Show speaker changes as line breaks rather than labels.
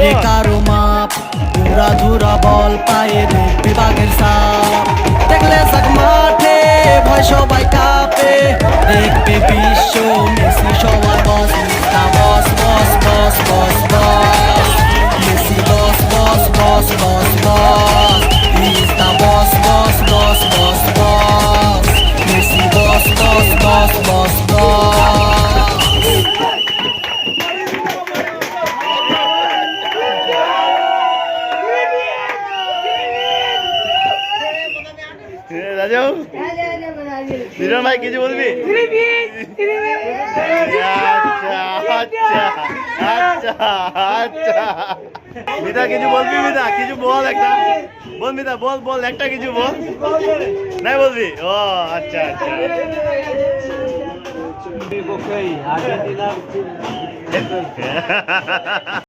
নেবে কারো মাপ, ধুরা ধুরা বল পায়ে দেখবে বাঘের সাপ। দেখলে যাক মাঠে ভয় সবাই কাঁপে, দেখবে বিশ্ব মেসি সবার বস, না boss boss boss boss boss, Messi boss boss boss boss boss, he is the boss boss boss boss boss, Messi boss boss boss boss boss.
Raju বিরন ভাই কিছু বলবি? আচ্ছা আচ্ছা আচ্ছা আচ্ছা মিতা কিছু বলবি? মিতা কিছু বল, একটা বল। মিতা বল বল, একটা কিছু বল। নাই বলবি? ও আচ্ছা আচ্ছা।